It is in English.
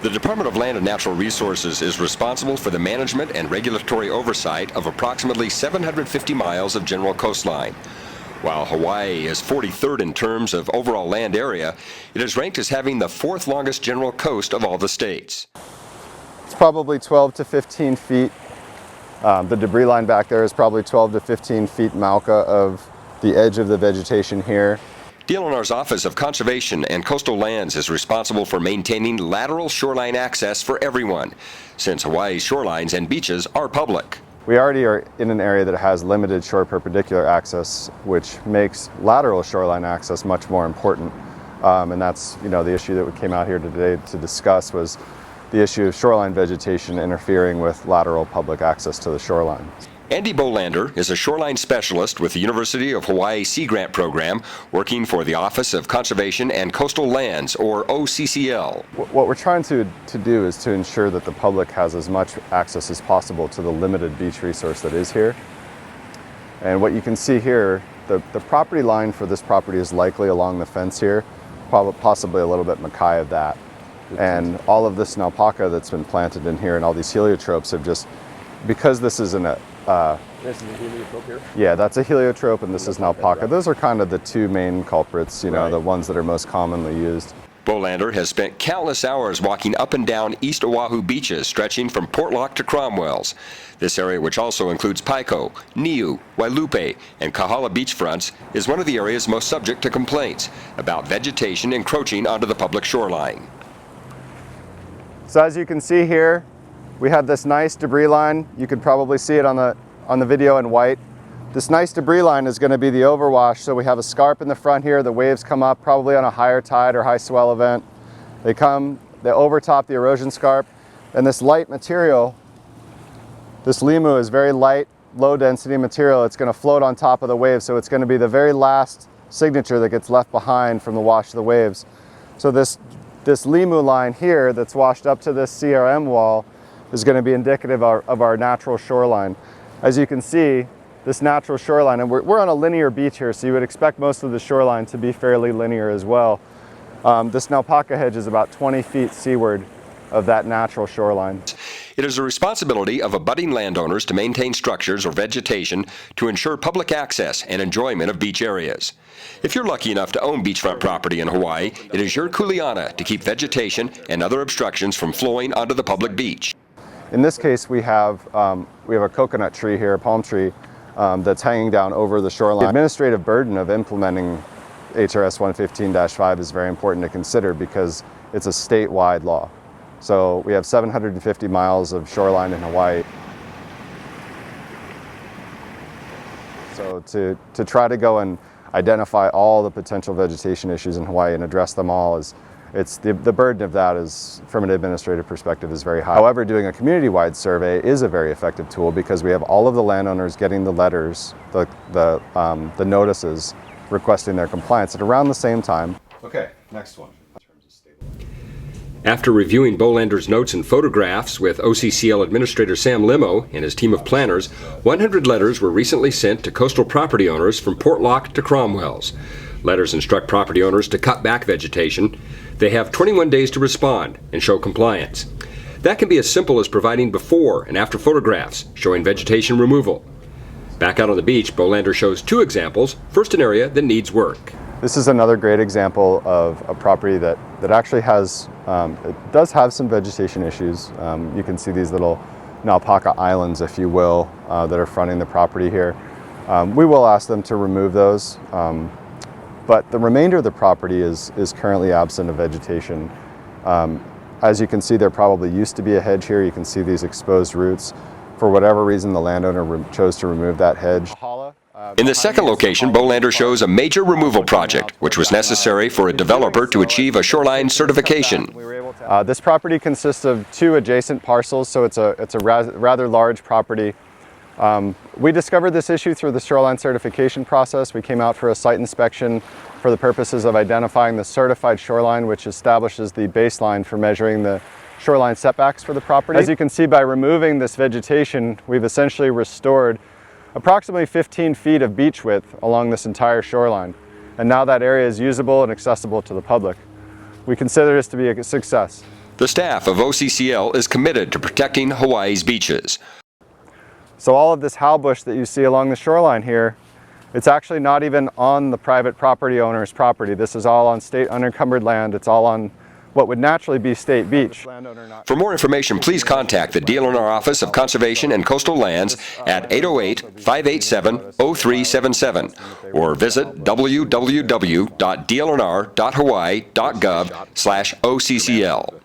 The Department of Land and Natural Resources is responsible for the management and regulatory oversight of approximately 750 miles of general coastline. While Hawaii is 43rd in terms of overall land area, it is ranked as having the 4th longest general coast of all the states. It's probably 12 to 15 feet. The debris line back there is probably 12 to 15 feet mauka of the edge of the vegetation here. DLNR's Office of Conservation and Coastal Lands is responsible for maintaining lateral shoreline access for everyone, since Hawaii's shorelines and beaches are public. We already are in an area that has limited shore perpendicular access, which makes lateral shoreline access much more important. And that's, the issue that we came out here today to discuss was the issue of shoreline vegetation interfering with lateral public access to the shoreline. Andy Bolander is a shoreline specialist with the University of Hawaii Sea Grant Program, working for the Office of Conservation and Coastal Lands, or OCCL. What we're trying to do is to ensure that the public has as much access as possible to the limited beach resource that is here. And what you can see here, the property line for this property is likely along the fence here, possibly a little bit mackay of that. And all of this naupaka that's been planted in here and all these heliotropes have just, because this is in a this is a heliotrope here? Yeah, that's a heliotrope and this is naupaka. Those are kind of the two main culprits, the ones that are most commonly used. Bolander has spent countless hours walking up and down East Oahu beaches stretching from Portlock to Cromwells. This area, which also includes Paiko, Niu, Wailupe, and Kahala beachfronts, is one of the areas most subject to complaints about vegetation encroaching onto the public shoreline. So as you can see here, we have this nice debris line. You could probably see it on the video in white. This nice debris line is going to be the overwash. So we have a scarp in the front here. The waves come up probably on a higher tide or high swell event. They overtop the erosion scarp. And this light material, this limu is very light, low density material. It's going to float on top of the waves. So it's going to be the very last signature that gets left behind from the wash of the waves. So this limu line here that's washed up to this CRM wall is going to be indicative of our natural shoreline. As you can see, this natural shoreline, and we're on a linear beach here, so you would expect most of the shoreline to be fairly linear as well. This naupaka hedge is about 20 feet seaward of that natural shoreline. It is the responsibility of abutting landowners to maintain structures or vegetation to ensure public access and enjoyment of beach areas. If you're lucky enough to own beachfront property in Hawaii, it is your kuleana to keep vegetation and other obstructions from flowing onto the public beach. In this case, we have a coconut tree here, a palm tree, that's hanging down over the shoreline. The administrative burden of implementing HRS 115-5 is very important to consider because it's a statewide law. So we have 750 miles of shoreline in Hawaii. So to try to go and identify all the potential vegetation issues in Hawaii and address them all the burden of that is, from an administrative perspective, is very high. However, doing a community-wide survey is a very effective tool because we have all of the landowners getting the letters, the notices requesting their compliance at around the same time. Okay, next one. After reviewing Bolander's notes and photographs with OCCL Administrator Sam Limo and his team of planners, 100 letters were recently sent to coastal property owners from Portlock to Cromwells. Letters instruct property owners to cut back vegetation. They have 21 days to respond and show compliance. That can be as simple as providing before and after photographs showing vegetation removal. Back out on the beach, Bolander shows two examples. First, an area that needs work. This is another great example of a property that actually has, it does have some vegetation issues. You can see these little naupaka islands, if you will, that are fronting the property here. We will ask them to remove those, but the remainder of the property is currently absent of vegetation. As you can see, there probably used to be a hedge here. You can see these exposed roots. For whatever reason, the landowner chose to remove that hedge. In the second location, Bolander shows a major removal project, which was necessary for a developer to achieve a shoreline certification. This property consists of two adjacent parcels, so it's a rather large property. We discovered this issue through the shoreline certification process. We came out for a site inspection for the purposes of identifying the certified shoreline, which establishes the baseline for measuring the shoreline setbacks for the property. As you can see, by removing this vegetation, we've essentially restored approximately 15 feet of beach width along this entire shoreline. And now that area is usable and accessible to the public. We consider this to be a success. The staff of OCCL is committed to protecting Hawaii's beaches. So all of this howbush that you see along the shoreline here, it's actually not even on the private property owner's property. This is all on state unencumbered land. It's all on what would naturally be state beach. For more information, please contact the DLNR Office of Conservation and Coastal Lands at 808-587-0377 or visit www.dlnr.hawaii.gov/OCCL.